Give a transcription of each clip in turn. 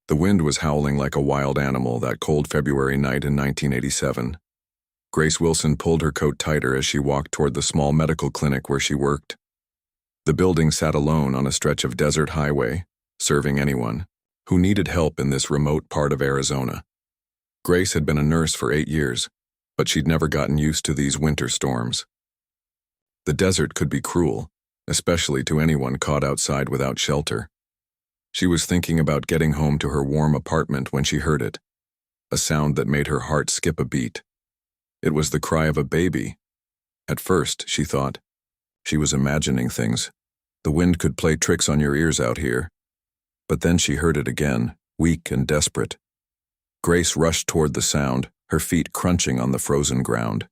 The wind was howling like a wild animal that cold February night in 1987. Grace Wilson pulled her coat tighter as she walked toward the small medical clinic where she worked. The building sat alone on a stretch of desert highway, serving anyone who needed help in this remote part of Arizona. Grace had been a nurse for 8 years, but she'd never gotten used to these winter storms. The desert could be cruel, especially to anyone caught outside without shelter. She was thinking about getting home to her warm apartment when she heard it, a sound that made her heart skip a beat. It was the cry of a baby. At first, she thought, she was imagining things. The wind could play tricks on your ears out here. But then she heard it again, weak and desperate. Grace rushed toward the sound, her feet crunching on the frozen ground.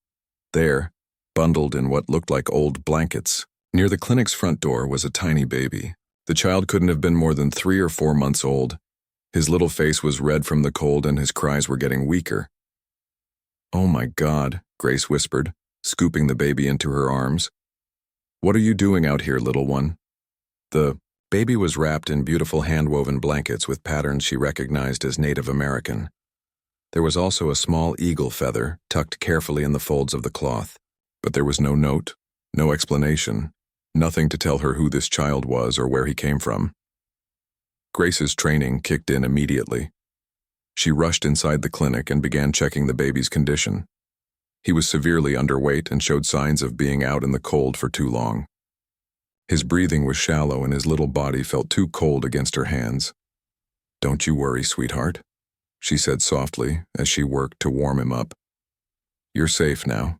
There, bundled in what looked like old blankets, near the clinic's front door was a tiny baby. The child couldn't have been more than 3 or 4 months old. His little face was red from the cold and his cries were getting weaker. "Oh my God," Grace whispered, scooping the baby into her arms. "What are you doing out here, little one?" The baby was wrapped in beautiful hand-woven blankets with patterns she recognized as Native American. There was also a small eagle feather tucked carefully in the folds of the cloth, but there was no note, no explanation, nothing to tell her who this child was or where he came from. Grace's training kicked in immediately. She rushed inside the clinic and began checking the baby's condition. He was severely underweight and showed signs of being out in the cold for too long. His breathing was shallow and his little body felt too cold against her hands. "Don't you worry, sweetheart," she said softly as she worked to warm him up. "You're safe now."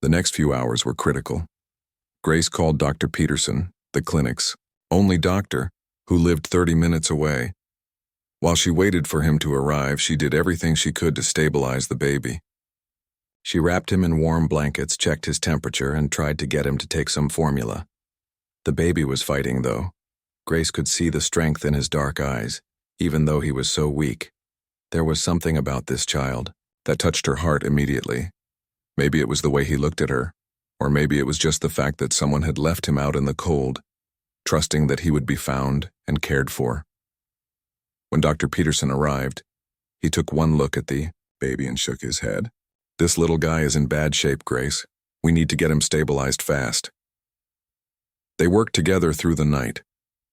The next few hours were critical. Grace called Dr. Peterson, the clinic's only doctor, who lived 30 minutes away. While she waited for him to arrive, she did everything she could to stabilize the baby. She wrapped him in warm blankets, checked his temperature, and tried to get him to take some formula. The baby was fighting, though. Grace could see the strength in his dark eyes, even though he was so weak. There was something about this child that touched her heart immediately. Maybe it was the way he looked at her, or maybe it was just the fact that someone had left him out in the cold, trusting that he would be found and cared for. When Dr. Peterson arrived, he took one look at the baby and shook his head. "This little guy is in bad shape, Grace. We need to get him stabilized fast." They worked together through the night.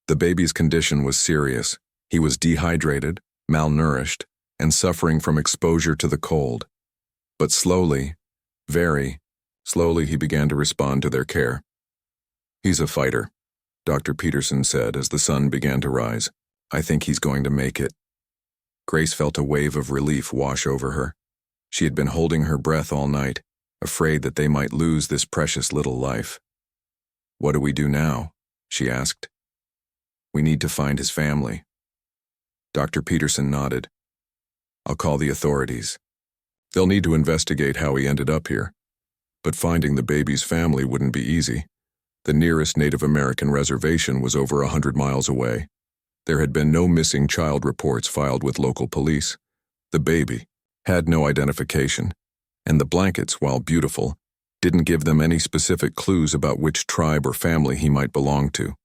The baby's condition was serious. He was dehydrated, malnourished, and suffering from exposure to the cold. But slowly, very slowly, he began to respond to their care. "He's a fighter," Dr. Peterson said as the sun began to rise. "I think he's going to make it." Grace felt a wave of relief wash over her. She had been holding her breath all night, afraid that they might lose this precious little life. "What do we do now?" she asked. "We need to find his family." Dr. Peterson nodded. "I'll call the authorities. They'll need to investigate how he ended up here. But finding the baby's family wouldn't be easy. The nearest Native American reservation was over 100 miles away. There had been no missing child reports filed with local police. The baby had no identification, and the blankets, while beautiful, didn't give them any specific clues about which tribe or family he might belong to.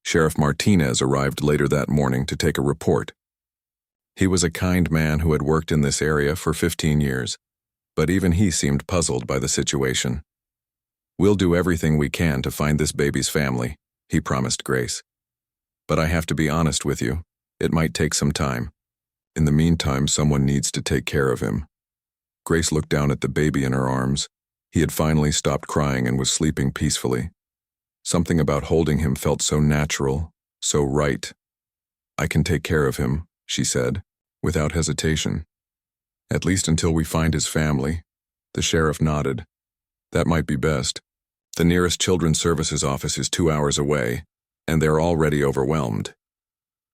Sheriff Martinez arrived later that morning to take a report. He was a kind man who had worked in this area for 15 years, but even he seemed puzzled by the situation. "We'll do everything we can to find this baby's family," he promised Grace. "But I have to be honest with you, it might take some time. In the meantime, someone needs to take care of him." Grace looked down at the baby in her arms. He had finally stopped crying and was sleeping peacefully. Something about holding him felt so natural, so right. "I can take care of him," she said, without hesitation. "At least until we find his family." The sheriff nodded. "That might be best. The nearest Children's Services office is 2 hours away, and they're already overwhelmed.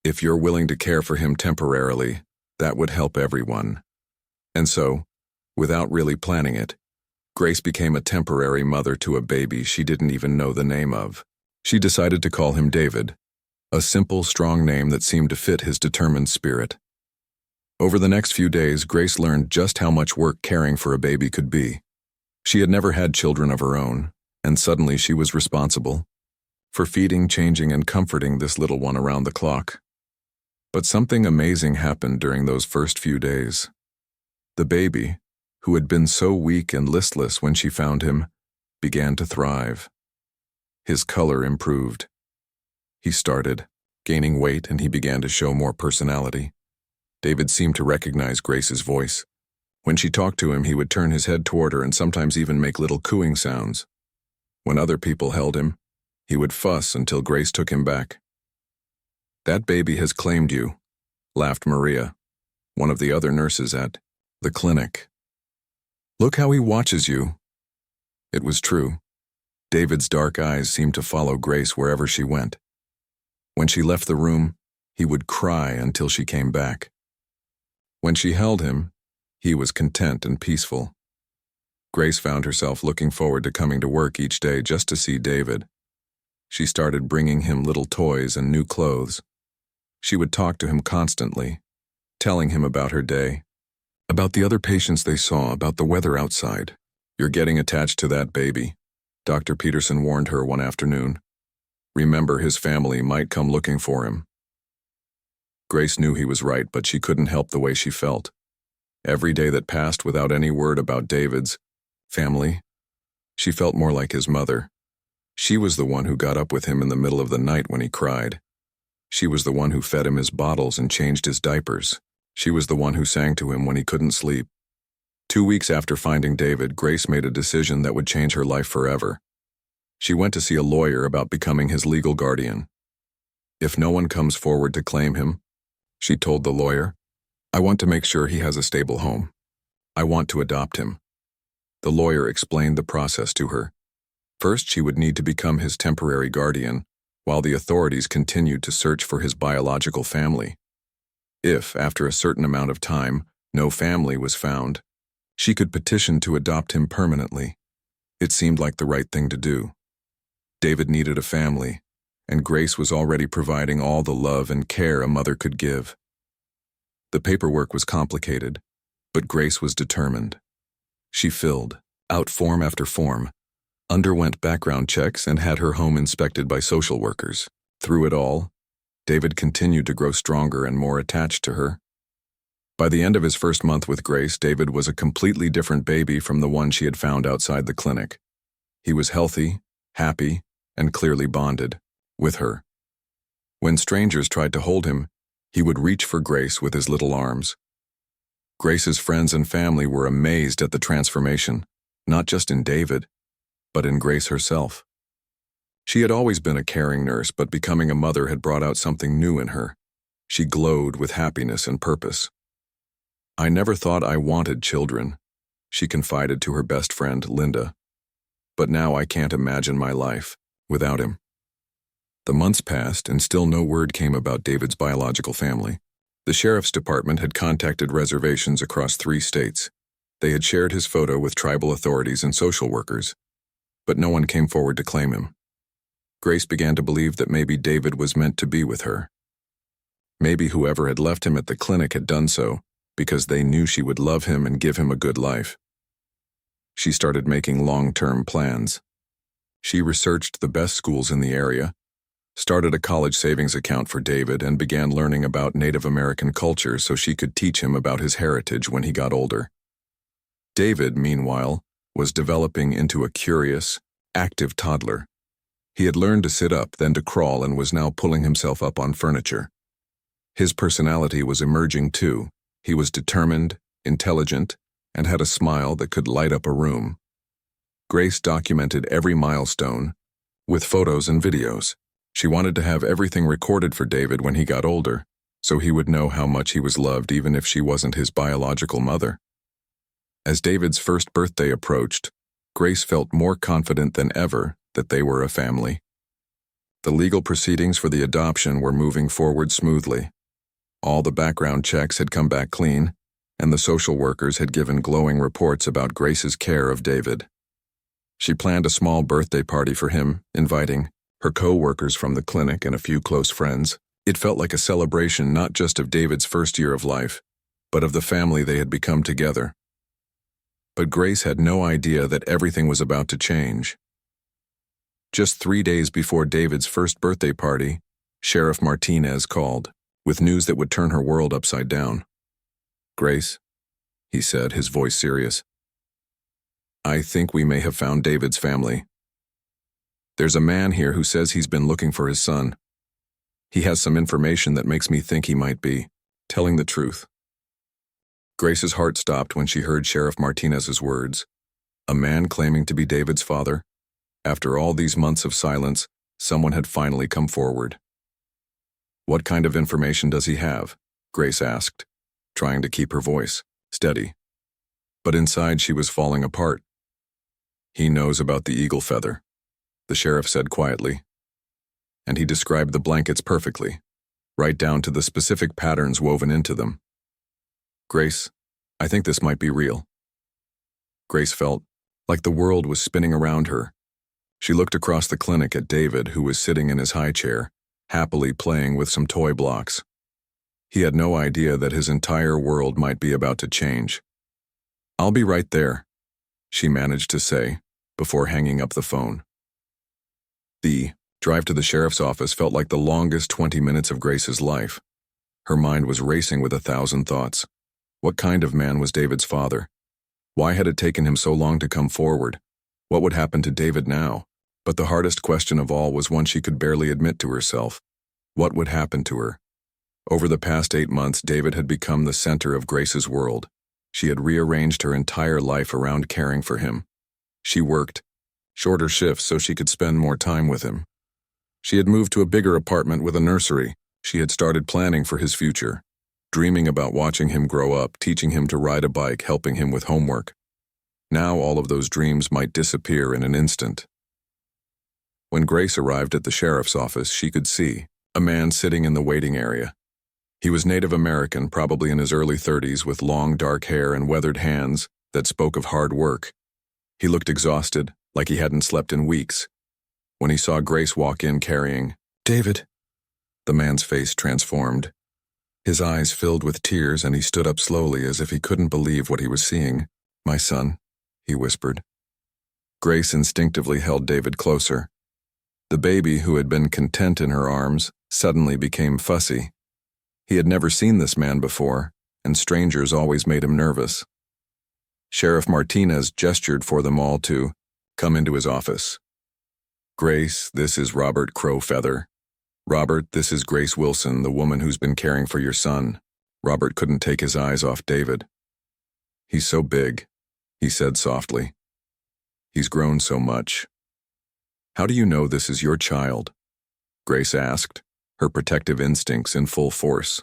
If you're willing to care for him temporarily, that would help everyone." And so, without really planning it, Grace became a temporary mother to a baby she didn't even know the name of. She decided to call him David, a simple, strong name that seemed to fit his determined spirit. Over the next few days, Grace learned just how much work caring for a baby could be. She had never had children of her own, and suddenly she was responsible for feeding, changing, and comforting this little one around the clock. But something amazing happened during those first few days. The baby, who had been so weak and listless when she found him, began to thrive. His color improved. He started gaining weight and he began to show more personality. David seemed to recognize Grace's voice. When she talked to him, he would turn his head toward her and sometimes even make little cooing sounds. When other people held him, he would fuss until Grace took him back. "That baby has claimed you," laughed Maria, one of the other nurses at the clinic. "Look how he watches you." It was true. David's dark eyes seemed to follow Grace wherever she went. When she left the room, he would cry until she came back. When she held him, he was content and peaceful. Grace found herself looking forward to coming to work each day just to see David. She started bringing him little toys and new clothes. She would talk to him constantly, telling him about her day, about the other patients they saw, about the weather outside. "You're getting attached to that baby," Dr. Peterson warned her one afternoon. "Remember, his family might come looking for him." Grace knew he was right, but she couldn't help the way she felt. Every day that passed without any word about David's family, she felt more like his mother. She was the one who got up with him in the middle of the night when he cried. She was the one who fed him his bottles and changed his diapers. She was the one who sang to him when he couldn't sleep. 2 weeks after finding David, Grace made a decision that would change her life forever. She went to see a lawyer about becoming his legal guardian. "If no one comes forward to claim him," she told the lawyer, "I want to make sure he has a stable home. I want to adopt him." The lawyer explained the process to her. First, she would need to become his temporary guardian, while the authorities continued to search for his biological family. If, after a certain amount of time, no family was found, she could petition to adopt him permanently. It seemed like the right thing to do. David needed a family, and Grace was already providing all the love and care a mother could give. The paperwork was complicated, but Grace was determined. She filled out form after form, underwent background checks, and had her home inspected by social workers. Through it all, David continued to grow stronger and more attached to her. By the end of his first month with Grace, David was a completely different baby from the one she had found outside the clinic. He was healthy, happy, and clearly bonded with her. When strangers tried to hold him, he would reach for Grace with his little arms. Grace's friends and family were amazed at the transformation, not just in David, but in Grace herself. She had always been a caring nurse, but becoming a mother had brought out something new in her. She glowed with happiness and purpose. "I never thought I wanted children," she confided to her best friend, Linda. "But now I can't imagine my life without him." The months passed, and still no word came about David's biological family. The sheriff's department had contacted reservations across 3 states. They had shared his photo with tribal authorities and social workers, but no one came forward to claim him. Grace began to believe that maybe David was meant to be with her. Maybe whoever had left him at the clinic had done so because they knew she would love him and give him a good life. She started making long-term plans. She researched the best schools in the area, started a college savings account for David, and began learning about Native American culture so she could teach him about his heritage when he got older. David, meanwhile, was developing into a curious, active toddler. He had learned to sit up, then to crawl, and was now pulling himself up on furniture. His personality was emerging too. He was determined, intelligent, and had a smile that could light up a room. Grace documented every milestone with photos and videos. She wanted to have everything recorded for David when he got older, so he would know how much he was loved even if she wasn't his biological mother. As David's first birthday approached, Grace felt more confident than ever that they were a family. The legal proceedings for the adoption were moving forward smoothly. All the background checks had come back clean, and the social workers had given glowing reports about Grace's care of David. She planned a small birthday party for him, inviting her co-workers from the clinic and a few close friends. It felt like a celebration not just of David's first year of life, but of the family they had become together. But Grace had no idea that everything was about to change. Just 3 days before David's first birthday party, Sheriff Martinez called. with news that would turn her world upside down. "Grace," he said, his voice serious, "I think we may have found David's family. There's a man here who says he's been looking for his son. He has some information that makes me think he might be telling the truth." Grace's heart stopped when she heard Sheriff Martinez's words. A man claiming to be David's father? After all these months of silence, someone had finally come forward. "What kind of information does he have?" Grace asked, trying to keep her voice steady. But inside she was falling apart. "He knows about the eagle feather," the sheriff said quietly. And he described the blankets perfectly, right down to the specific patterns woven into them. "Grace, I think this might be real." Grace felt like the world was spinning around her. She looked across the clinic at David, who was sitting in his high chair, happily playing with some toy blocks. He had no idea that his entire world might be about to change. "I'll be right there," she managed to say, before hanging up the phone. The drive to the sheriff's office felt like the longest 20 minutes of Grace's life. Her mind was racing with 1,000 thoughts. What kind of man was David's father? Why had it taken him so long to come forward? What would happen to David now? But the hardest question of all was one she could barely admit to herself. What would happen to her? Over the past 8 months, David had become the center of Grace's world. She had rearranged her entire life around caring for him. She worked shorter shifts so she could spend more time with him. She had moved to a bigger apartment with a nursery. She had started planning for his future, dreaming about watching him grow up, teaching him to ride a bike, helping him with homework. Now all of those dreams might disappear in an instant. When Grace arrived at the sheriff's office, she could see a man sitting in the waiting area. He was Native American, probably in his early 30s, with long dark hair and weathered hands that spoke of hard work. He looked exhausted, like he hadn't slept in weeks. When he saw Grace walk in carrying "David," the man's face transformed. His eyes filled with tears, and he stood up slowly as if he couldn't believe what he was seeing. "My son," he whispered. Grace instinctively held David closer. The baby, who had been content in her arms, suddenly became fussy. He had never seen this man before, and strangers always made him nervous. Sheriff Martinez gestured for them all to come into his office. "Grace, this is Robert Crowfeather. Robert, this is Grace Wilson, the woman who's been caring for your son." Robert couldn't take his eyes off David. "He's so big," he said softly. "He's grown so much." "How do you know this is your child?" Grace asked, her protective instincts in full force.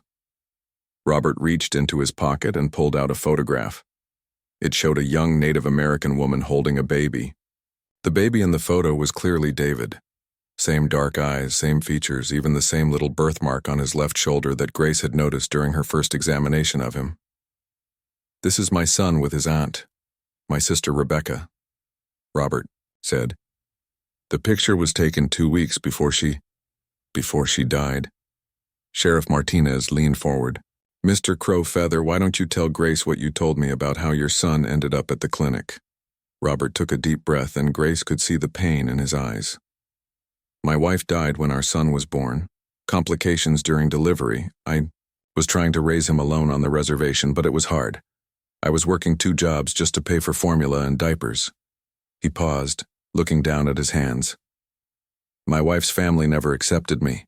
Robert reached into his pocket and pulled out a photograph. It showed a young Native American woman holding a baby. The baby in the photo was clearly David. Same dark eyes, same features, even the same little birthmark on his left shoulder that Grace had noticed during her first examination of him. "This is my son with his aunt, my sister Rebecca," Robert said. "The picture was taken 2 weeks before she died." Sheriff Martinez leaned forward. "Mr. Crowfeather, why don't you tell Grace what you told me about how your son ended up at the clinic?" Robert took a deep breath, and Grace could see the pain in his eyes. "My wife died when our son was born. Complications during delivery. I was trying to raise him alone on the reservation, but it was hard. I was working 2 jobs just to pay for formula and diapers." He paused, looking down at his hands. "My wife's family never accepted me.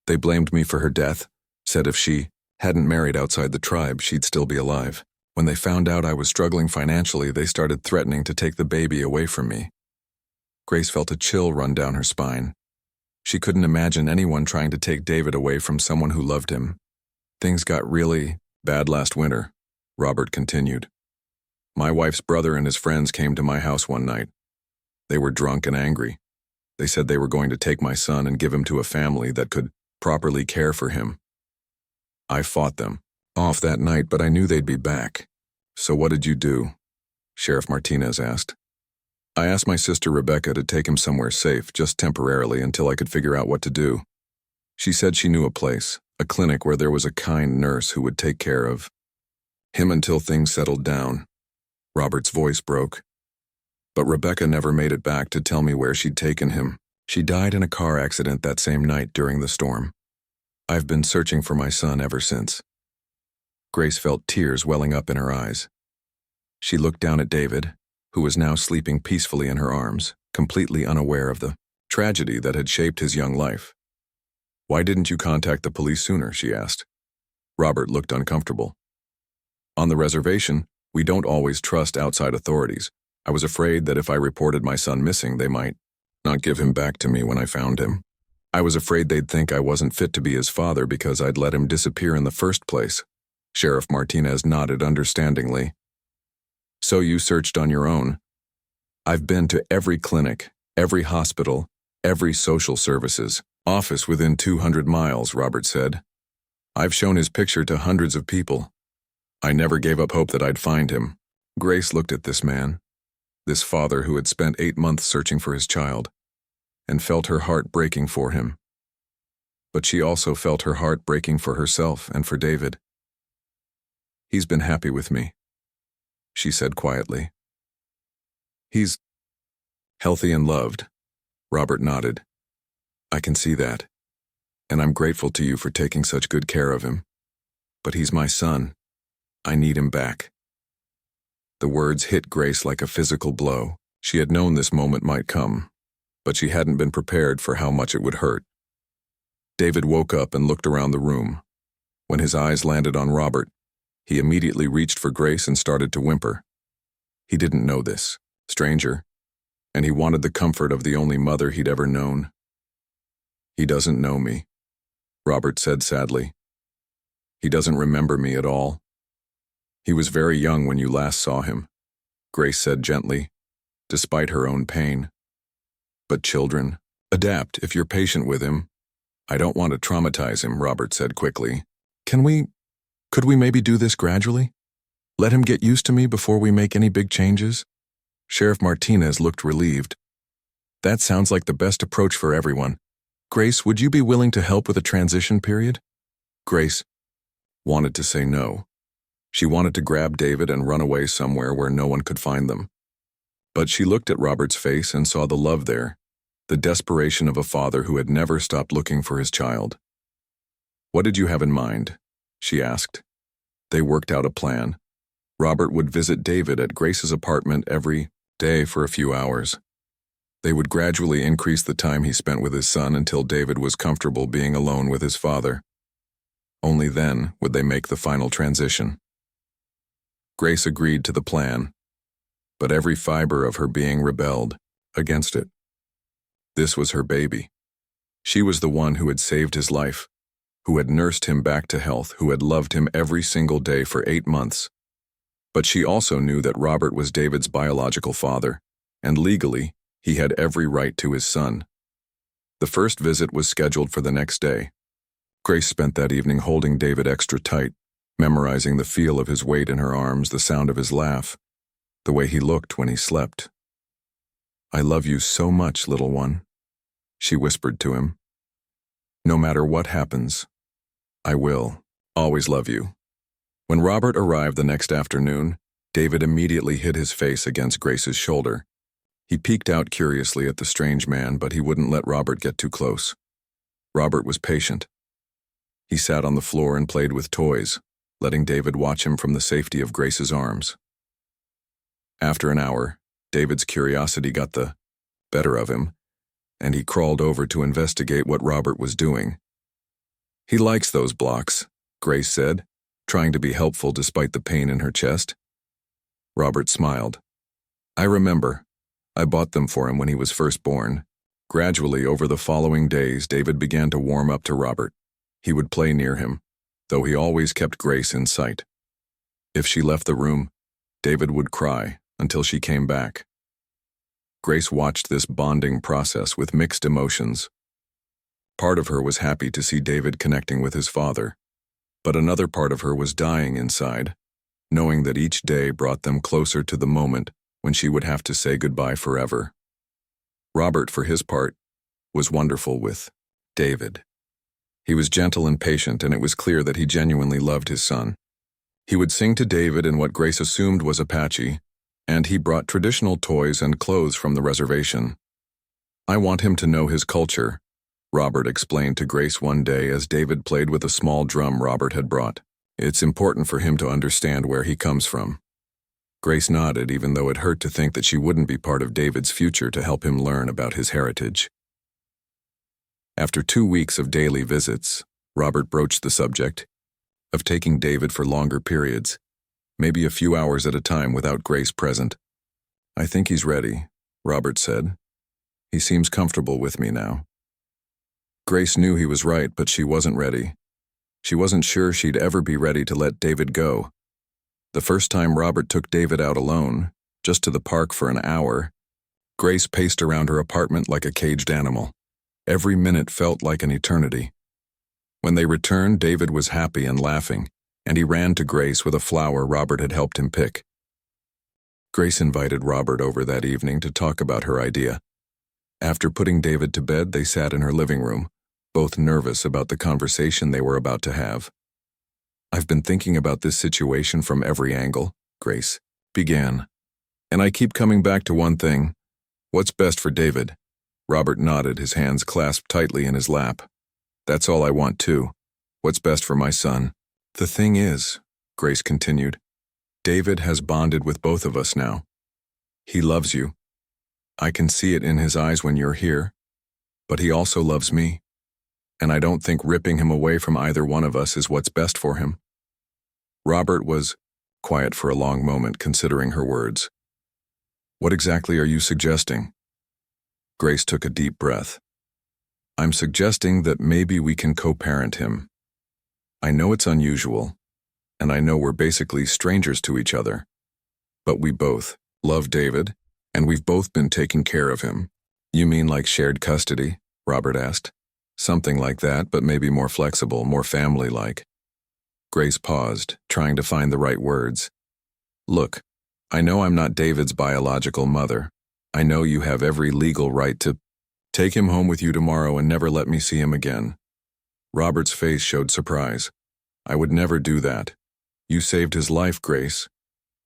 They blamed me for her death, said if she hadn't married outside the tribe, she'd still be alive. When they found out I was struggling financially, they started threatening to take the baby away from me." Grace felt a chill run down her spine. She couldn't imagine anyone trying to take David away from someone who loved him. "Things got really bad last winter," Robert continued. "My wife's brother and his friends came to my house one night. They were drunk and angry. They said they were going to take my son and give him to a family that could properly care for him. I fought them off that night, but I knew they'd be back." "So what did you do?" Sheriff Martinez asked. "I asked my sister Rebecca to take him somewhere safe, just temporarily, until I could figure out what to do. She said she knew a place, a clinic where there was a kind nurse who would take care of him until things settled down." Robert's voice broke. "But Rebecca never made it back to tell me where she'd taken him. She died in a car accident that same night during the storm." I've been searching for my son ever since. Grace felt tears welling up in her eyes. She looked down at David, who was now sleeping peacefully in her arms, completely unaware of the tragedy that had shaped his young life. "Why didn't you contact the police sooner?" she asked. Robert looked uncomfortable. "On the reservation, we don't always trust outside authorities. I was afraid that if I reported my son missing, they might not give him back to me when I found him. I was afraid they'd think I wasn't fit to be his father because I'd let him disappear in the first place." Sheriff Martinez nodded understandingly. "So you searched on your own?" "I've been to every clinic, every hospital, every social services office within 200 miles, Robert said. "I've shown his picture to hundreds of people. I never gave up hope that I'd find him." Grace looked at this man, this father who had spent 8 months searching for his child, and felt her heart breaking for him. But she also felt her heart breaking for herself and for David. "He's been happy with me," she said quietly. "He's healthy and loved." Robert nodded. "I can see that, and I'm grateful to you for taking such good care of him. But he's my son. I need him back." The words hit Grace like a physical blow. She had known this moment might come, but she hadn't been prepared for how much it would hurt. David woke up and looked around the room. When his eyes landed on Robert, he immediately reached for Grace and started to whimper. He didn't know this stranger, and he wanted the comfort of the only mother he'd ever known. "He doesn't know me," Robert said sadly. "He doesn't remember me at all." "He was very young when you last saw him," Grace said gently, despite her own pain. "But children adapt if you're patient with him." "I don't want to traumatize him," Robert said quickly. Could we maybe do this gradually? Let him get used to me before we make any big changes?" Sheriff Martinez looked relieved. "That sounds like the best approach for everyone. Grace, would you be willing to help with a transition period?" Grace wanted to say no. She wanted to grab David and run away somewhere where no one could find them. But she looked at Robert's face and saw the love there, the desperation of a father who had never stopped looking for his child. "What did you have in mind?" she asked. They worked out a plan. Robert would visit David at Grace's apartment every day for a few hours. They would gradually increase the time he spent with his son until David was comfortable being alone with his father. Only then would they make the final transition. Grace agreed to the plan, but every fiber of her being rebelled against it. This was her baby. She was the one who had saved his life, who had nursed him back to health, who had loved him every single day for 8 months. But she also knew that Robert was David's biological father, and legally, he had every right to his son. The first visit was scheduled for the next day. Grace spent that evening holding David extra tight, memorizing the feel of his weight in her arms, the sound of his laugh, the way he looked when he slept. "I love you so much, little one," she whispered to him. "No matter what happens, I will always love you." When Robert arrived the next afternoon, David immediately hid his face against Grace's shoulder. He peeked out curiously at the strange man, but he wouldn't let Robert get too close. Robert was patient. He sat on the floor and played with toys, letting David watch him from the safety of Grace's arms. After an hour, David's curiosity got the better of him, and he crawled over to investigate what Robert was doing. "He likes those blocks," Grace said, trying to be helpful despite the pain in her chest. Robert smiled. "I remember. I bought them for him when he was first born." Gradually, over the following days, David began to warm up to Robert. He would play near him, though he always kept Grace in sight. If she left the room, David would cry until she came back. Grace watched this bonding process with mixed emotions. Part of her was happy to see David connecting with his father, but another part of her was dying inside, knowing that each day brought them closer to the moment when she would have to say goodbye forever. Robert, for his part, was wonderful with David. He was gentle and patient, and it was clear that he genuinely loved his son. He would sing to David in what Grace assumed was Apache, and he brought traditional toys and clothes from the reservation. "I want him to know his culture," Robert explained to Grace one day as David played with a small drum Robert had brought. It's important for him to understand where he comes from. Grace nodded, even though it hurt to think that she wouldn't be part of David's future to help him learn about his heritage. After 2 weeks of daily visits, Robert broached the subject of taking David for longer periods, maybe a few hours at a time without Grace present. "I think he's ready," Robert said. "He seems comfortable with me now." Grace knew he was right, but she wasn't ready. She wasn't sure she'd ever be ready to let David go. The first time Robert took David out alone, just to the park for an hour, Grace paced around her apartment like a caged animal. Every minute felt like an eternity. When they returned, David was happy and laughing, and he ran to Grace with a flower Robert had helped him pick. Grace invited Robert over that evening to talk about her idea. After putting David to bed, they sat in her living room, both nervous about the conversation they were about to have. "I've been thinking about this situation from every angle," Grace began. "And I keep coming back to one thing. What's best for David?" Robert nodded, his hands clasped tightly in his lap. "That's all I want too. What's best for my son?" "The thing is," Grace continued, "David has bonded with both of us now. He loves you. I can see it in his eyes when you're here. But he also loves me. And I don't think ripping him away from either one of us is what's best for him." Robert was quiet for a long moment, considering her words. "What exactly are you suggesting?" Grace took a deep breath. "I'm suggesting that maybe we can co-parent him. I know it's unusual, and I know we're basically strangers to each other. But we both love David, and we've both been taking care of him." "You mean like shared custody?" Robert asked. "Something like that, but maybe more flexible, more family-like." Grace paused, trying to find the right words. "Look, I know I'm not David's biological mother. I know you have every legal right to take him home with you tomorrow and never let me see him again." Robert's face showed surprise. "I would never do that. You saved his life, Grace.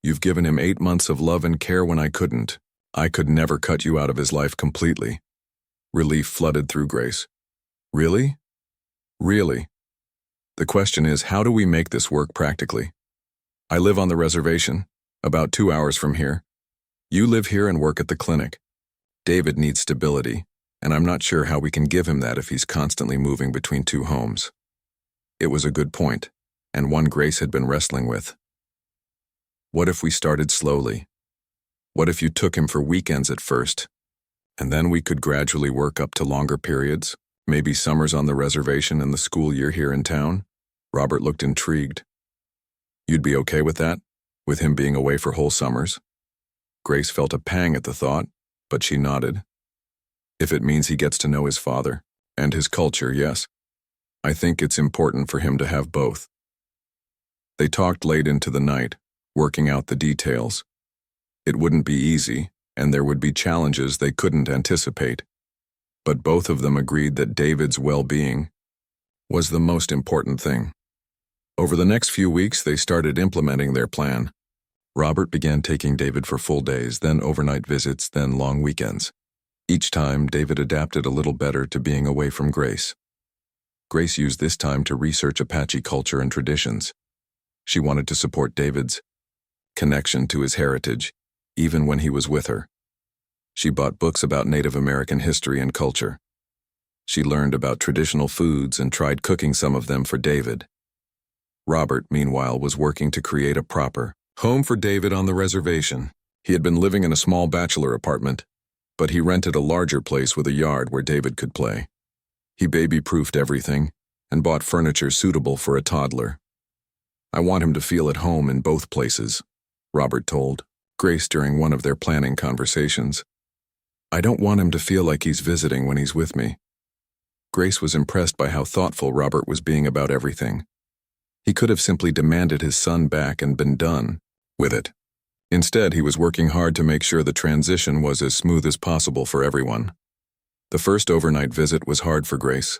You've given him 8 months of love and care when I couldn't. I could never cut you out of his life completely." Relief flooded through Grace. "Really? Really? The question is, how do we make this work practically? I live on the reservation, about 2 hours from here. You live here and work at the clinic. David needs stability, and I'm not sure how we can give him that if he's constantly moving between 2 homes." It was a good point, and one Grace had been wrestling with. "What if we started slowly? What if you took him for weekends at first, and then we could gradually work up to longer periods? Maybe summers on the reservation and the school year here in town?" Robert looked intrigued. "You'd be okay with that? With him being away for whole summers?" Grace felt a pang at the thought, but she nodded. "If it means he gets to know his father and his culture, yes. I think it's important for him to have both." They talked late into the night, working out the details. It wouldn't be easy, and there would be challenges they couldn't anticipate. But both of them agreed that David's well-being was the most important thing. Over the next few weeks, they started implementing their plan. Robert began taking David for full days, then overnight visits, then long weekends. Each time, David adapted a little better to being away from Grace. Grace used this time to research Apache culture and traditions. She wanted to support David's connection to his heritage, even when he was with her. She bought books about Native American history and culture. She learned about traditional foods and tried cooking some of them for David. Robert, meanwhile, was working to create a proper home for David on the reservation. He had been living in a small bachelor apartment, but he rented a larger place with a yard where David could play. He baby-proofed everything and bought furniture suitable for a toddler. "I want him to feel at home in both places," Robert told Grace during one of their planning conversations. "I don't want him to feel like he's visiting when he's with me." Grace was impressed by how thoughtful Robert was being about everything. He could have simply demanded his son back and been done with it. Instead, he was working hard to make sure the transition was as smooth as possible for everyone. The first overnight visit was hard for Grace.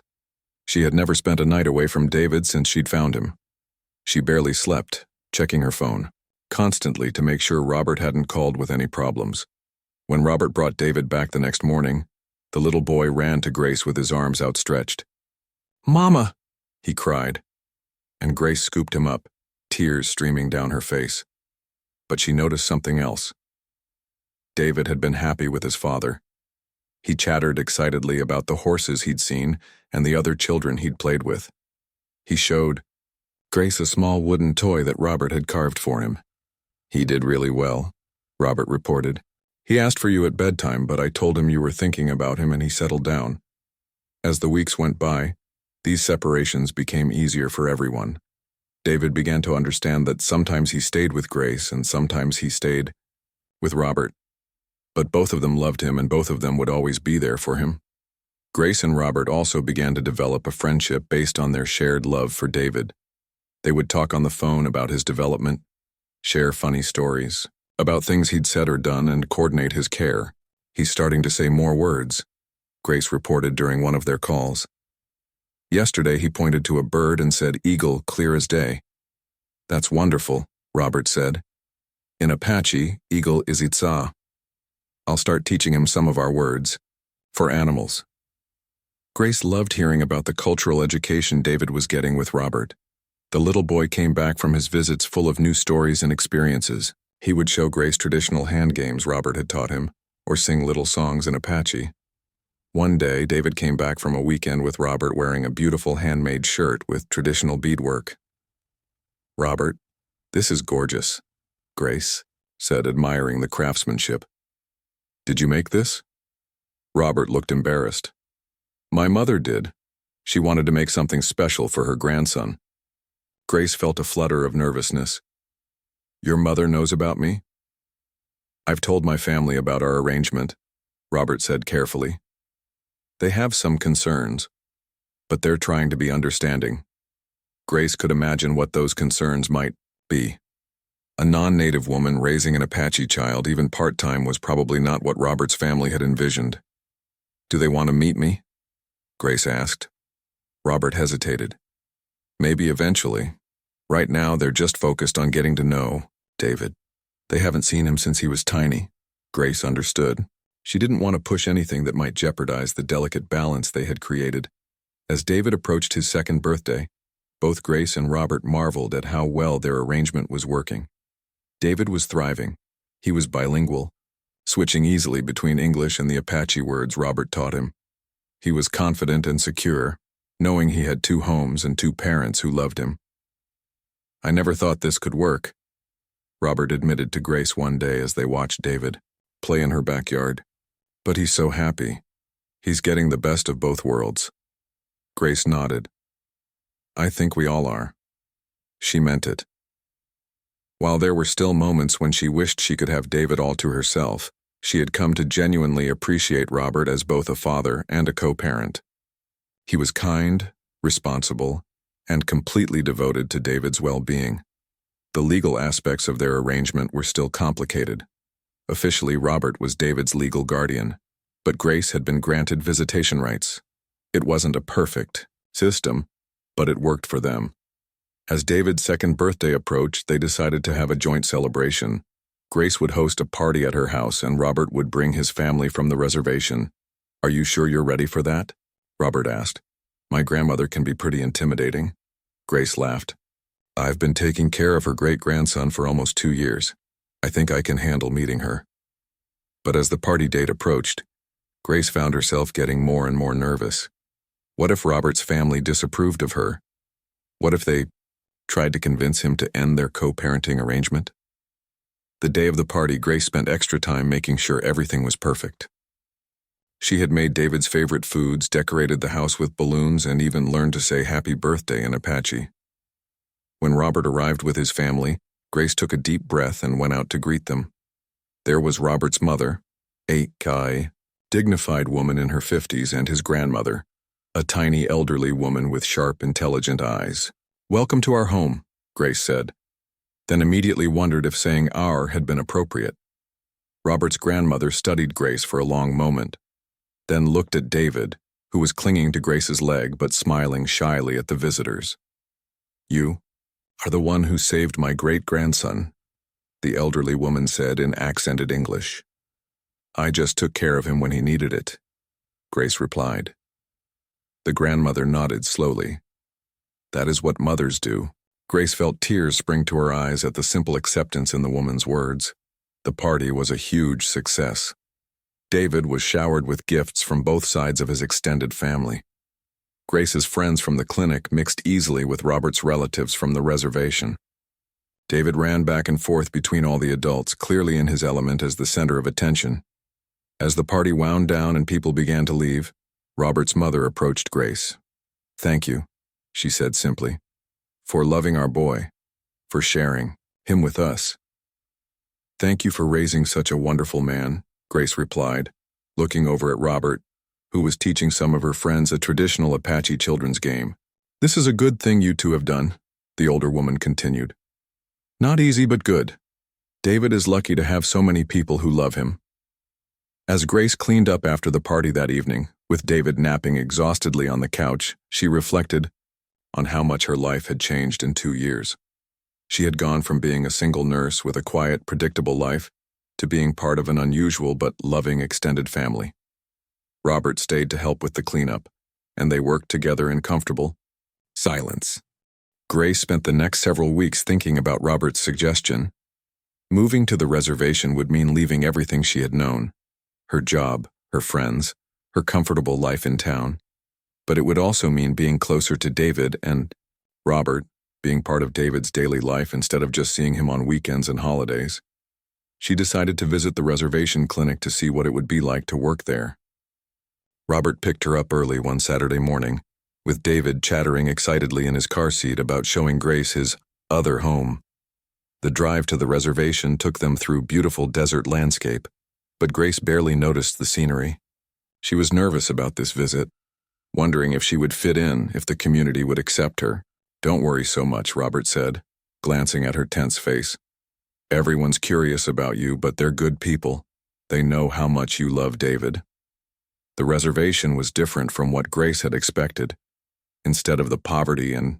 She had never spent a night away from David since she'd found him. She barely slept, checking her phone constantly to make sure Robert hadn't called with any problems. When Robert brought David back the next morning, The little boy ran to Grace with his arms outstretched. "Mama!" he cried, and Grace scooped him up, tears streaming down her face. But she noticed something else. David had been happy with his father. He chattered excitedly about the horses he'd seen and the other children he'd played with. He showed Grace a small wooden toy that Robert had carved for him. "He did really well," Robert reported. "He asked for you at bedtime, but I told him you were thinking about him and he settled down." As the weeks went by, these separations became easier for everyone. David began to understand that sometimes he stayed with Grace and sometimes he stayed with Robert. But both of them loved him and both of them would always be there for him. Grace and Robert also began to develop a friendship based on their shared love for David. They would talk on the phone about his development, share funny stories about things he'd said or done, and coordinate his care. "He's starting to say more words," Grace reported during one of their calls. "Yesterday he pointed to a bird and said eagle clear as day." "That's wonderful," Robert said. "In Apache, eagle is itza. I'll start teaching him some of our words for animals." Grace loved hearing about the cultural education David was getting with Robert. The little boy came back from his visits full of new stories and experiences. He would show Grace traditional hand games Robert had taught him, or sing little songs in Apache. One day, David came back from a weekend with Robert wearing a beautiful handmade shirt with traditional beadwork. "Robert, this is gorgeous," Grace said, admiring the craftsmanship. "Did you make this?" Robert looked embarrassed. "My mother did. She wanted to make something special for her grandson." Grace felt a flutter of nervousness. "Your mother knows about me?" "I've told my family about our arrangement," Robert said carefully. "They have some concerns, but they're trying to be understanding." Grace could imagine what those concerns might be. A non-native woman raising an Apache child, even part-time, was probably not what Robert's family had envisioned. "Do they want to meet me?" Grace asked. Robert hesitated. "Maybe eventually. Right now they're just focused on getting to know David. They haven't seen him since he was tiny." Grace understood. She didn't want to push anything that might jeopardize the delicate balance they had created. As David approached his second birthday, both Grace and Robert marveled at how well their arrangement was working. David was thriving. He was bilingual, switching easily between English and the Apache words Robert taught him. He was confident and secure, knowing he had two homes and two parents who loved him. "I never thought this could work," Robert admitted to Grace one day as they watched David play in her backyard. "But he's so happy. He's getting the best of both worlds." Grace nodded. "I think we all are." She meant it. While there were still moments when she wished she could have David all to herself, she had come to genuinely appreciate Robert as both a father and a co-parent. He was kind, responsible, and completely devoted to David's well-being. The legal aspects of their arrangement were still complicated. Officially, Robert was David's legal guardian, but Grace had been granted visitation rights. It wasn't a perfect system, but it worked for them. As David's second birthday approached, they decided to have a joint celebration. Grace would host a party at her house and Robert would bring his family from the reservation. "Are you sure you're ready for that?" Robert asked. "My grandmother can be pretty intimidating." Grace laughed. "I've been taking care of her great-grandson for almost 2 years. I think I can handle meeting her." But as the party date approached, Grace found herself getting more and more nervous. What if Robert's family disapproved of her? What if they tried to convince him to end their co-parenting arrangement? The day of the party, Grace spent extra time making sure everything was perfect. She had made David's favorite foods, decorated the house with balloons, and even learned to say happy birthday in Apache. When Robert arrived with his family, Grace took a deep breath and went out to greet them. There was Robert's mother, a dignified woman in her 50s, and his grandmother, a tiny elderly woman with sharp, intelligent eyes. "Welcome to our home," Grace said, then immediately wondered if saying "our" had been appropriate. Robert's grandmother studied Grace for a long moment, then looked at David, who was clinging to Grace's leg but smiling shyly at the visitors. "You are the one who saved my great-grandson," the elderly woman said in accented English. "I just took care of him when he needed it. Grace replied. The grandmother nodded slowly. That is what mothers do. Grace felt tears spring to her eyes at the simple acceptance in the woman's words. The party was a huge success. David was showered with gifts from both sides of his extended family. Grace's friends from the clinic mixed easily with Robert's relatives from the reservation. David ran back and forth between all the adults, clearly in his element as the center of attention. As the party wound down and people began to leave, Robert's mother approached Grace. "Thank you," she said simply, "for loving our boy, for sharing him with us." "Thank you for raising such a wonderful man," Grace replied, looking over at Robert, who was teaching some of her friends a traditional Apache children's game. "This is a good thing you two have done," the older woman continued. "Not easy, but good. David is lucky to have so many people who love him." As Grace cleaned up after the party that evening, with David napping exhaustedly on the couch, she reflected on how much her life had changed in 2 years. She had gone from being a single nurse with a quiet, predictable life to being part of an unusual but loving extended family. Robert stayed to help with the cleanup, and they worked together in comfortable silence. Grace spent the next several weeks thinking about Robert's suggestion. Moving to the reservation would mean leaving everything she had known, her job, her friends, her comfortable life in town. But it would also mean being closer to David and Robert, being part of David's daily life instead of just seeing him on weekends and holidays. She decided to visit the reservation clinic to see what it would be like to work there. Robert picked her up early one Saturday morning, with David chattering excitedly in his car seat about showing Grace his other home. The drive to the reservation took them through beautiful desert landscape, but Grace barely noticed the scenery. She was nervous about this visit, wondering if she would fit in, if the community would accept her. "Don't worry so much," Robert said, glancing at her tense face. "Everyone's curious about you, but they're good people. They know how much you love David." The reservation was different from what Grace had expected. Instead of the poverty and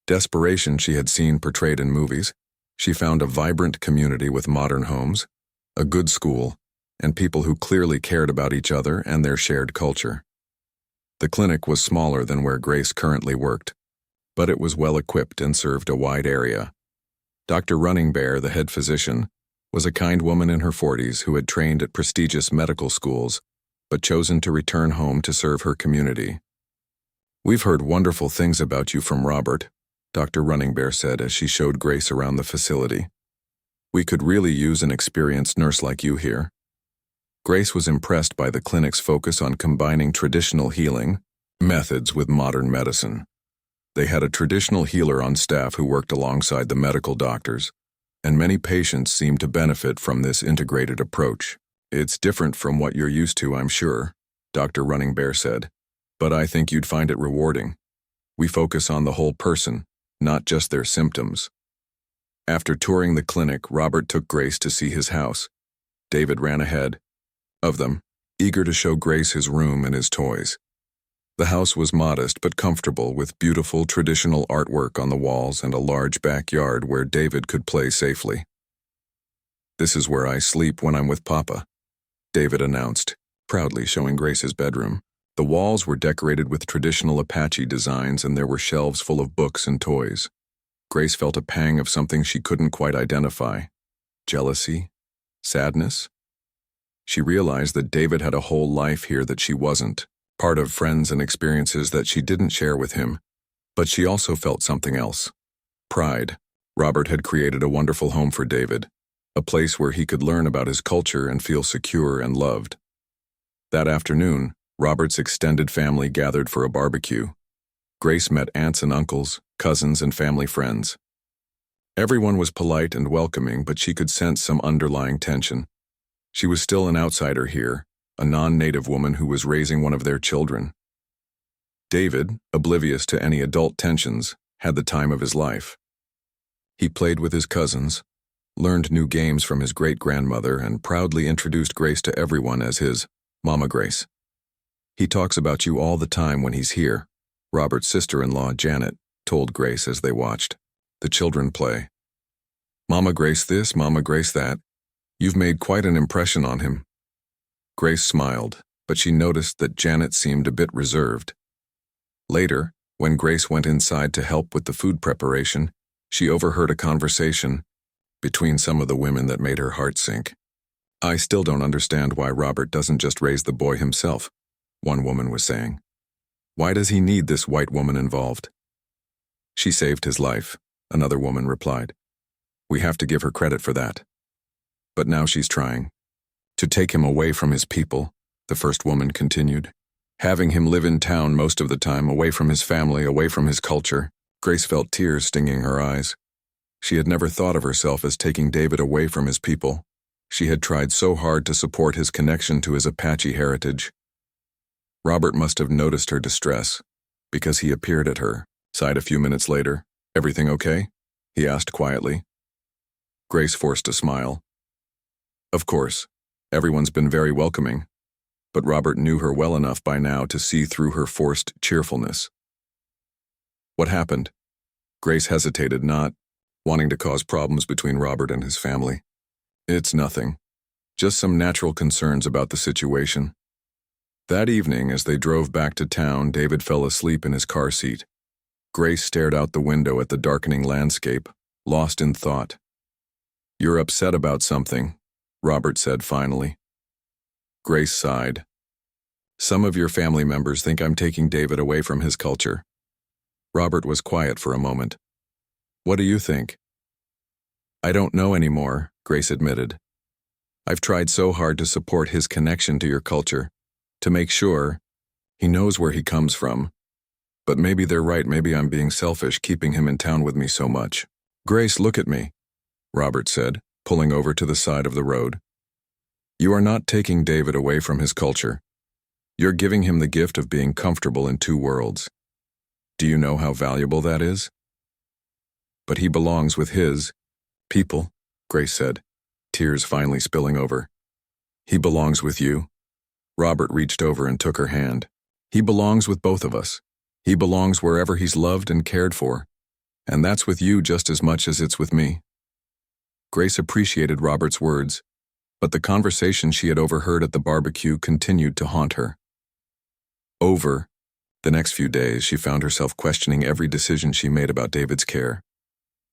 desperation she had seen portrayed in movies, she found a vibrant community with modern homes, a good school, and people who clearly cared about each other and their shared culture. The clinic was smaller than where Grace currently worked, but it was well equipped and served a wide area. Dr. Running Bear, the head physician, was a kind woman in her 40s who had trained at prestigious medical schools, but chosen to return home to serve her community. "We've heard wonderful things about you from Robert," Dr. Running Bear said as she showed Grace around the facility. "We could really use an experienced nurse like you here." Grace was impressed by the clinic's focus on combining traditional healing methods with modern medicine. They had a traditional healer on staff who worked alongside the medical doctors, and many patients seemed to benefit from this integrated approach. "It's different from what you're used to, I'm sure," Dr. Running Bear said, "but I think you'd find it rewarding. We focus on the whole person, not just their symptoms." After touring the clinic, Robert took Grace to see his house. David ran ahead of them, eager to show Grace his room and his toys. The house was modest but comfortable, with beautiful traditional artwork on the walls and a large backyard where David could play safely. "This is where I sleep when I'm with Papa," David announced, proudly showing Grace his bedroom. The walls were decorated with traditional Apache designs, and there were shelves full of books and toys. Grace felt a pang of something she couldn't quite identify. Jealousy? Sadness? She realized that David had a whole life here that she wasn't, part of friends and experiences that she didn't share with him. But she also felt something else. Pride. Robert had created a wonderful home for David, a place where he could learn about his culture and feel secure and loved. That afternoon, Robert's extended family gathered for a barbecue. Grace met aunts and uncles, cousins, and family friends. Everyone was polite and welcoming, but she could sense some underlying tension. She was still an outsider here, a non-native woman who was raising one of their children. David, oblivious to any adult tensions, had the time of his life. He played with his cousins, learned new games from his great-grandmother, and proudly introduced Grace to everyone as his Mama Grace. "He talks about you all the time when he's here," Robert's sister-in-law, Janet, told Grace as they watched the children play. "Mama Grace this, Mama Grace that. You've made quite an impression on him." Grace smiled, but she noticed that Janet seemed a bit reserved. Later, when Grace went inside to help with the food preparation, she overheard a conversation between some of the women that made her heart sink. "I still don't understand why Robert doesn't just raise the boy himself," one woman was saying. "Why does he need this white woman involved?" "She saved his life," another woman replied. "We have to give her credit for that. But now she's trying to take him away from his people," the first woman continued. "Having him live in town most of the time, away from his family, away from his culture." Grace felt tears stinging her eyes. She had never thought of herself as taking David away from his people. She had tried so hard to support his connection to his Apache heritage. Robert must have noticed her distress, because he appeared at her, sighed a few minutes later. "Everything okay?" he asked quietly. Grace forced a smile. Of course, everyone's been very welcoming, but Robert knew her well enough by now to see through her forced cheerfulness. "What happened?" Grace hesitated, not wanting to cause problems between Robert and his family. "It's nothing. Just some natural concerns about the situation." That evening, as they drove back to town, David fell asleep in his car seat. Grace stared out the window at the darkening landscape, lost in thought. "You're upset about something," Robert said finally. Grace sighed. "Some of your family members think I'm taking David away from his culture." Robert was quiet for a moment. "What do you think?" "I don't know anymore," Grace admitted. "I've tried so hard to support his connection to your culture, to make sure he knows where he comes from. But maybe they're right, maybe I'm being selfish keeping him in town with me so much." "Grace, look at me," Robert said, pulling over to the side of the road. "You are not taking David away from his culture. You're giving him the gift of being comfortable in two worlds. Do you know how valuable that is?" "But he belongs with his people," Grace said, tears finally spilling over. "He belongs with you." Robert reached over and took her hand. "He belongs with both of us. He belongs wherever he's loved and cared for. And that's with you just as much as it's with me." Grace appreciated Robert's words, but the conversation she had overheard at the barbecue continued to haunt her. Over the next few days, she found herself questioning every decision she made about David's care,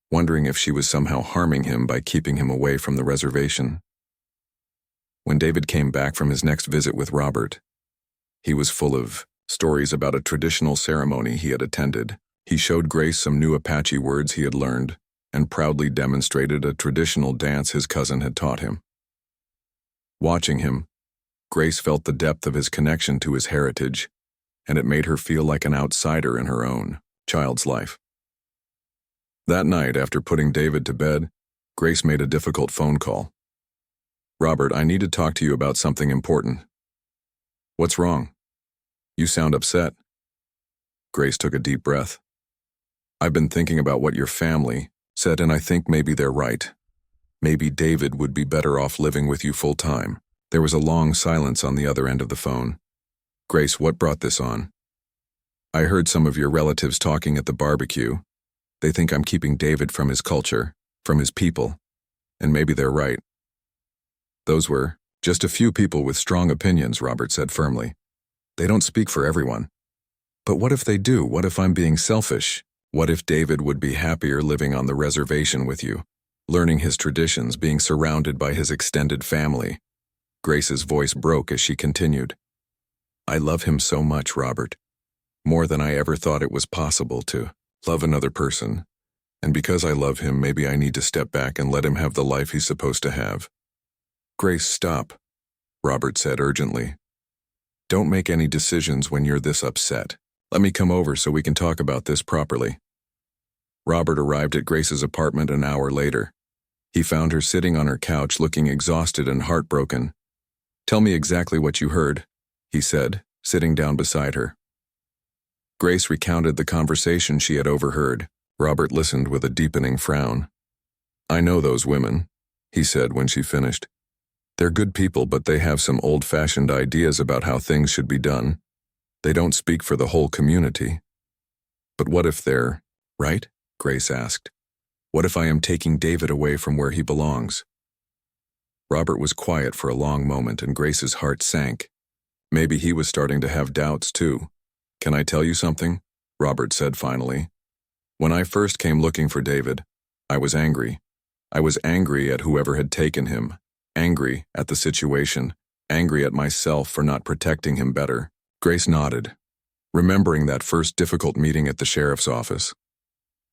wondering if she was somehow harming him by keeping him away from the reservation. When David came back from his next visit with Robert, he was full of stories about a traditional ceremony he had attended. He showed Grace some new Apache words he had learned and proudly demonstrated a traditional dance his cousin had taught him. Watching him, Grace felt the depth of his connection to his heritage, and it made her feel like an outsider in her own child's life. That night, after putting David to bed, Grace made a difficult phone call. "Robert, I need to talk to you about something important." "What's wrong? You sound upset." Grace took a deep breath. "I've been thinking about what your family said, and I think maybe they're right. Maybe David would be better off living with you full time." There was a long silence on the other end of the phone. "Grace, what brought this on?" "I heard some of your relatives talking at the barbecue. They think I'm keeping David from his culture, from his people, and maybe they're right." "Those were just a few people with strong opinions," Robert said firmly. "They don't speak for everyone." "But what if they do? What if I'm being selfish? What if David would be happier living on the reservation with you, learning his traditions, being surrounded by his extended family?" Grace's voice broke as she continued. "I love him so much, Robert. More than I ever thought it was possible to love another person. And because I love him, maybe I need to step back and let him have the life he's supposed to have." "Grace, stop," Robert said urgently. "Don't make any decisions when you're this upset. Let me come over so we can talk about this properly." Robert arrived at Grace's apartment an hour later. He found her sitting on her couch looking exhausted and heartbroken. "Tell me exactly what you heard," he said, sitting down beside her. Grace recounted the conversation she had overheard. Robert listened with a deepening frown. "I know those women," he said when she finished. "They're good people, but they have some old-fashioned ideas about how things should be done. They don't speak for the whole community." "But what if they're right?" Grace asked. "What if I am taking David away from where he belongs?" Robert was quiet for a long moment, and Grace's heart sank. Maybe he was starting to have doubts too. "Can I tell you something?" Robert said finally. "When I first came looking for David, I was angry. I was angry at whoever had taken him, angry at the situation, angry at myself for not protecting him better." Grace nodded, remembering that first difficult meeting at the sheriff's office.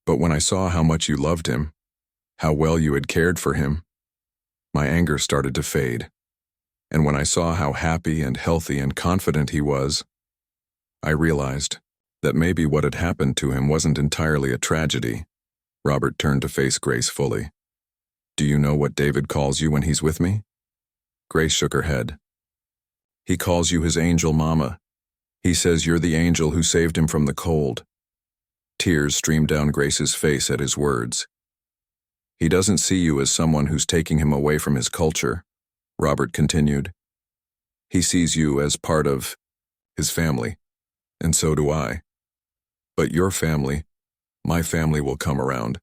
"But when I saw how much you loved him, how well you had cared for him, my anger started to fade. And when I saw how happy and healthy and confident he was, I realized that maybe what had happened to him wasn't entirely a tragedy." Robert turned to face Grace fully. "Do you know what David calls you when he's with me?" Grace shook her head. "He calls you his angel mama. He says you're the angel who saved him from the cold." Tears streamed down Grace's face at his words. "He doesn't see you as someone who's taking him away from his culture," Robert continued. "He sees you as part of his family, and so do I. But your family, my family, will come around.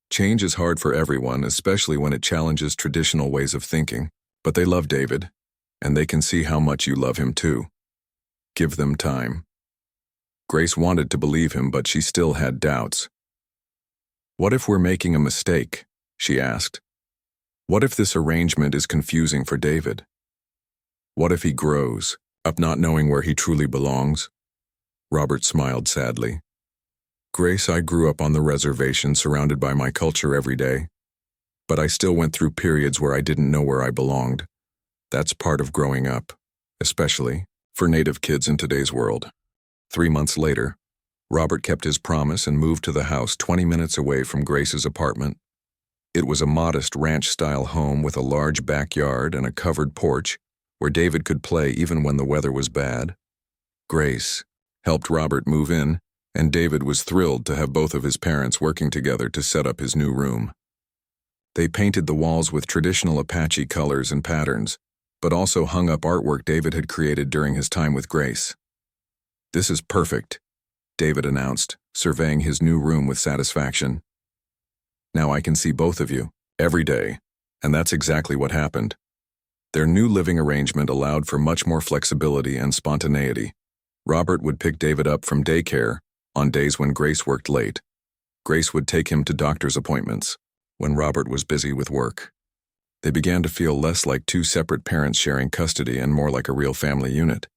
Change is hard for everyone, especially when it challenges traditional ways of thinking. But they love David, and they can see how much you love him too. Give them time." Grace wanted to believe him, but she still had doubts. "What if we're making a mistake?" she asked. "What if this arrangement is confusing for David? What if he grows up not knowing where he truly belongs?" Robert smiled sadly. "Grace, I grew up on the reservation surrounded by my culture every day, but I still went through periods where I didn't know where I belonged. That's part of growing up, especially for Native kids in today's world." 3 months later, Robert kept his promise and moved to the house 20 minutes away from Grace's apartment. It was a modest ranch-style home with a large backyard and a covered porch where David could play even when the weather was bad. Grace helped Robert move in, and David was thrilled to have both of his parents working together to set up his new room. They painted the walls with traditional Apache colors and patterns, but also hung up artwork David had created during his time with Grace. "This is perfect," David announced, surveying his new room with satisfaction. "Now I can see both of you every day," and that's exactly what happened. Their new living arrangement allowed for much more flexibility and spontaneity. Robert would pick David up from daycare on days when Grace worked late. Grace would take him to doctor's appointments when Robert was busy with work. They began to feel less like two separate parents sharing custody and more like a real family unit.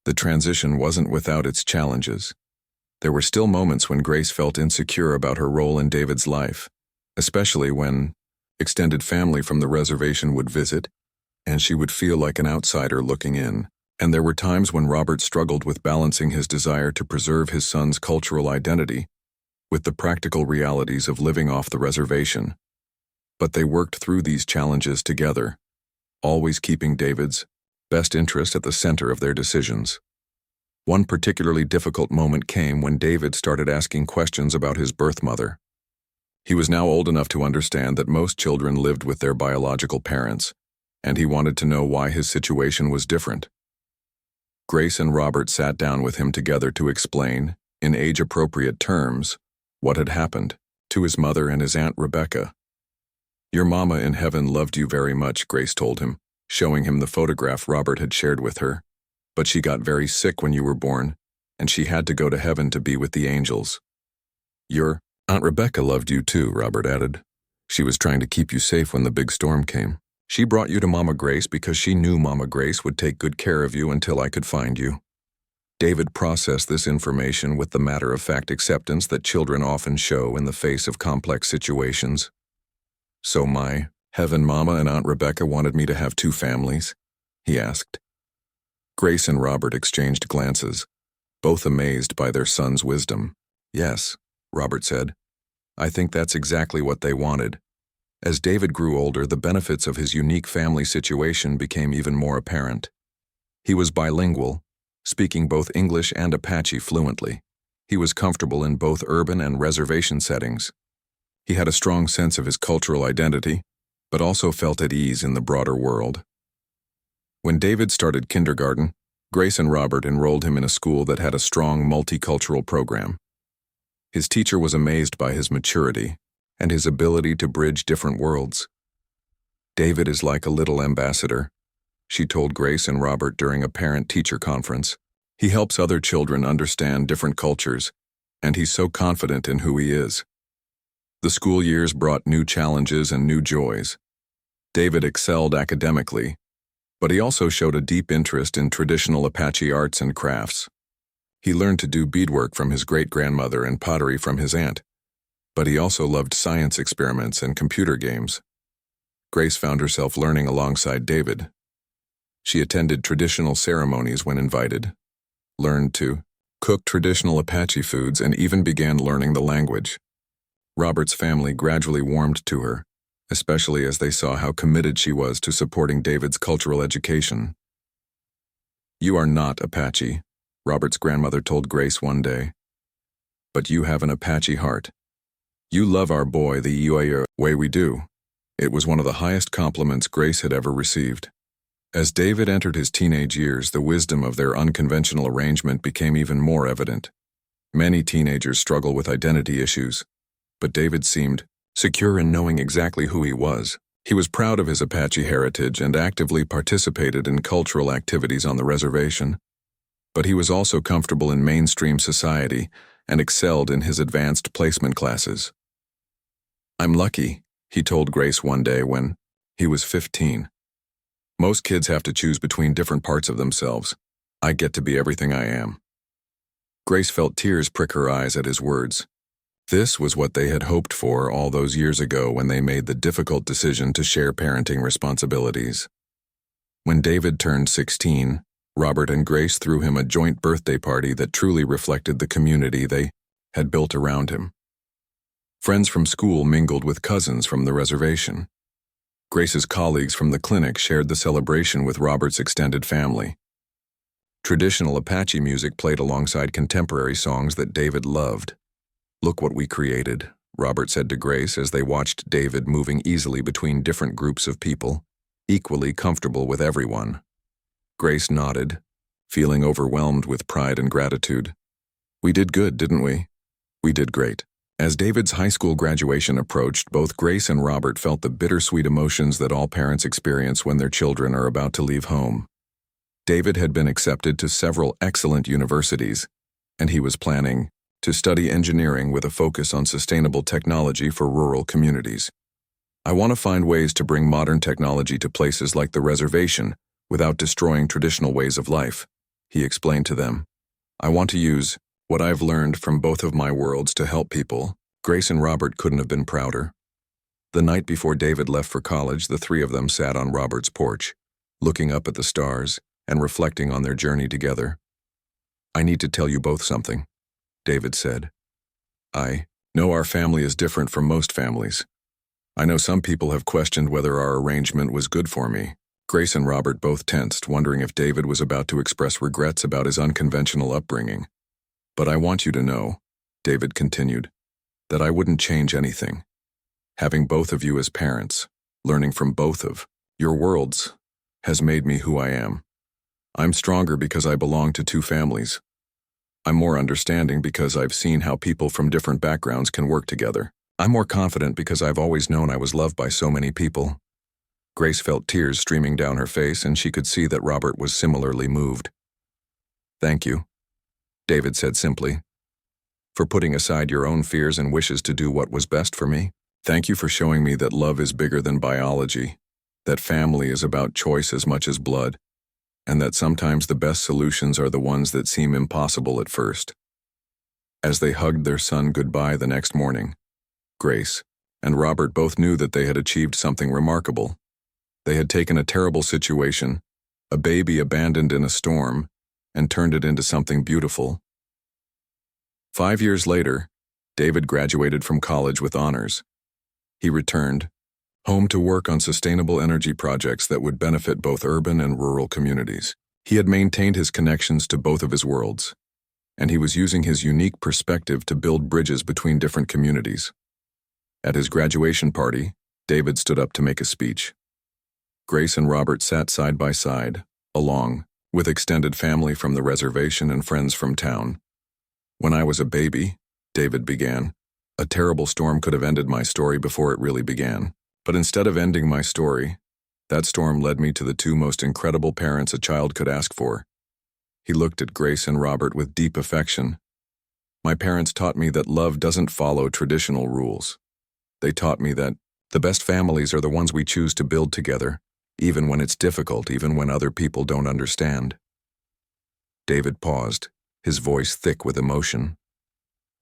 The transition wasn't without its challenges. There were still moments when Grace felt insecure about her role in David's life, especially when extended family from the reservation would visit, and she would feel like an outsider looking in. And there were times when Robert struggled with balancing his desire to preserve his son's cultural identity with the practical realities of living off the reservation. But they worked through these challenges together, always keeping David's best interest at the center of their decisions. One particularly difficult moment came when David started asking questions about his birth mother. He was now old enough to understand that most children lived with their biological parents, and he wanted to know why his situation was different. Grace and Robert sat down with him together to explain, in age-appropriate terms, what had happened to his mother and his Aunt Rebecca. "Your mama in heaven loved you very much," Grace told him, showing him the photograph Robert had shared with her. "But she got very sick when you were born, and she had to go to heaven to be with the angels." "Your Aunt Rebecca loved you too," Robert added. "She was trying to keep you safe when the big storm came. She brought you to Mama Grace because she knew Mama Grace would take good care of you until I could find you." David processed this information with the matter-of-fact acceptance that children often show in the face of complex situations. "So my heaven mama and Aunt Rebecca wanted me to have two families?" he asked. Grace and Robert exchanged glances, both amazed by their son's wisdom. "Yes," Robert said. "I think that's exactly what they wanted." As David grew older, the benefits of his unique family situation became even more apparent. He was bilingual, speaking both English and Apache fluently. He was comfortable in both urban and reservation settings. He had a strong sense of his cultural identity, but also felt at ease in the broader world. When David started kindergarten, Grace and Robert enrolled him in a school that had a strong multicultural program. His teacher was amazed by his maturity and his ability to bridge different worlds. "David is like a little ambassador. she told Grace and Robert during a parent-teacher conference. He helps other children understand different cultures, and he's so confident in who he is. The school years brought new challenges and new joys. David excelled academically, but he also showed a deep interest in traditional Apache arts and crafts. He learned to do beadwork from his great-grandmother and pottery from his aunt, but he also loved science experiments and computer games. Grace found herself learning alongside David. She attended traditional ceremonies when invited, learned to cook traditional Apache foods, and even began learning the language. Robert's family gradually warmed to her, especially as they saw how committed she was to supporting David's cultural education. "You are not Apache," Robert's grandmother told Grace one day, "but you have an Apache heart. You love our boy the way we do." It was one of the highest compliments Grace had ever received. As David entered his teenage years, the wisdom of their unconventional arrangement became even more evident. Many teenagers struggle with identity issues, but David seemed secure in knowing exactly who he was. He was proud of his Apache heritage and actively participated in cultural activities on the reservation. But he was also comfortable in mainstream society and excelled in his advanced placement classes. "I'm lucky," he told Grace one day when he was 15. "Most kids have to choose between different parts of themselves. I get to be everything I am." Grace felt tears prick her eyes at his words. This was what they had hoped for all those years ago when they made the difficult decision to share parenting responsibilities. When David turned 16, Robert and Grace threw him a joint birthday party that truly reflected the community they had built around him. Friends from school mingled with cousins from the reservation. Grace's colleagues from the clinic shared the celebration with Robert's extended family. Traditional Apache music played alongside contemporary songs that David loved. "Look what we created," Robert said to Grace as they watched David moving easily between different groups of people, equally comfortable with everyone. Grace nodded, feeling overwhelmed with pride and gratitude. "We did good, didn't we?" "We did great." As David's high school graduation approached, both Grace and Robert felt the bittersweet emotions that all parents experience when their children are about to leave home. David had been accepted to several excellent universities, and he was planning to study engineering with a focus on sustainable technology for rural communities. "I want to find ways to bring modern technology to places like the reservation without destroying traditional ways of life," he explained to them. "I want to use what I've learned from both of my worlds to help people." Grace and Robert couldn't have been prouder. The night before David left for college, the three of them sat on Robert's porch, looking up at the stars and reflecting on their journey together. "I need to tell you both something," David said. "I know our family is different from most families. I know some people have questioned whether our arrangement was good for me." Grace and Robert both tensed, wondering if David was about to express regrets about his unconventional upbringing. "But I want you to know," David continued, "that I wouldn't change anything. Having both of you as parents, learning from both of your worlds, has made me who I am. I'm stronger because I belong to two families. I'm more understanding because I've seen how people from different backgrounds can work together. I'm more confident because I've always known I was loved by so many people." Grace felt tears streaming down her face, and she could see that Robert was similarly moved. "Thank you," David said simply, "for putting aside your own fears and wishes to do what was best for me. Thank you for showing me that love is bigger than biology, that family is about choice as much as blood, and that sometimes the best solutions are the ones that seem impossible at first." As they hugged their son goodbye the next morning, Grace and Robert both knew that they had achieved something remarkable. They had taken a terrible situation, a baby abandoned in a storm, and turned it into something beautiful. 5 years later, David graduated from college with honors. He returned home to work on sustainable energy projects that would benefit both urban and rural communities. He had maintained his connections to both of his worlds, and he was using his unique perspective to build bridges between different communities. At his graduation party, David stood up to make a speech. Grace and Robert sat side by side, along with extended family from the reservation and friends from town. "When I was a baby," David began, "a terrible storm could have ended my story before it really began. But instead of ending my story, That storm led me to the two most incredible parents a child could ask for. He looked at Grace and Robert with deep affection. My parents taught me that love doesn't follow traditional rules. They taught me that the best families are the ones we choose to build together, even when it's difficult, even when other people don't understand. David paused, his voice thick with emotion.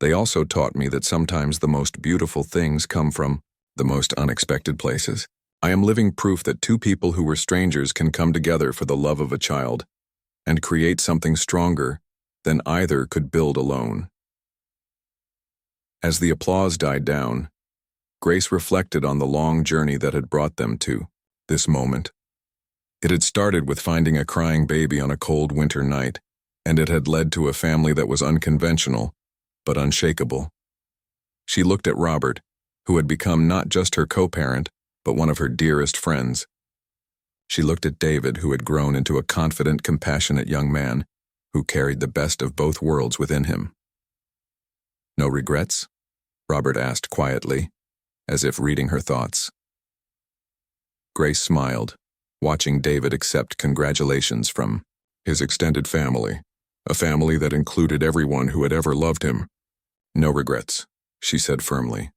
They also taught me that sometimes the most beautiful things come from the most unexpected places. I am living proof that two people who were strangers can come together for the love of a child and create something stronger than either could build alone. As the applause died down, Grace reflected on the long journey that had brought them to this moment. It had started with finding a crying baby on a cold winter night, and it had led to a family that was unconventional, but unshakable. She looked at Robert, who had become not just her co-parent, but one of her dearest friends. She looked at David, who had grown into a confident, compassionate young man who carried the best of both worlds within him. "No regrets?" Robert asked quietly, as if reading her thoughts. Grace smiled, watching David accept congratulations from his extended family, a family that included everyone who had ever loved him. "No regrets," she said firmly.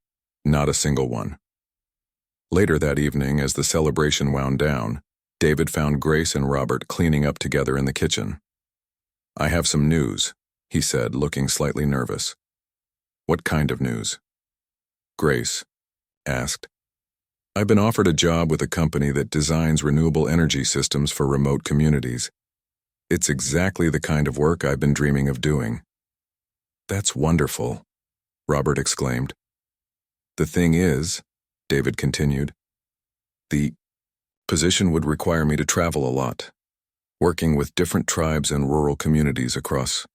"Not a single one." Later that evening, as the celebration wound down, David found Grace and Robert cleaning up together in the kitchen. "I have some news," he said, looking slightly nervous. "What kind of news?" Grace asked. "I've been offered a job with a company that designs renewable energy systems for remote communities. It's exactly the kind of work I've been dreaming of doing." "That's wonderful," Robert exclaimed. "The thing is," David continued, "the position would require me to travel a lot, working with different tribes and rural communities across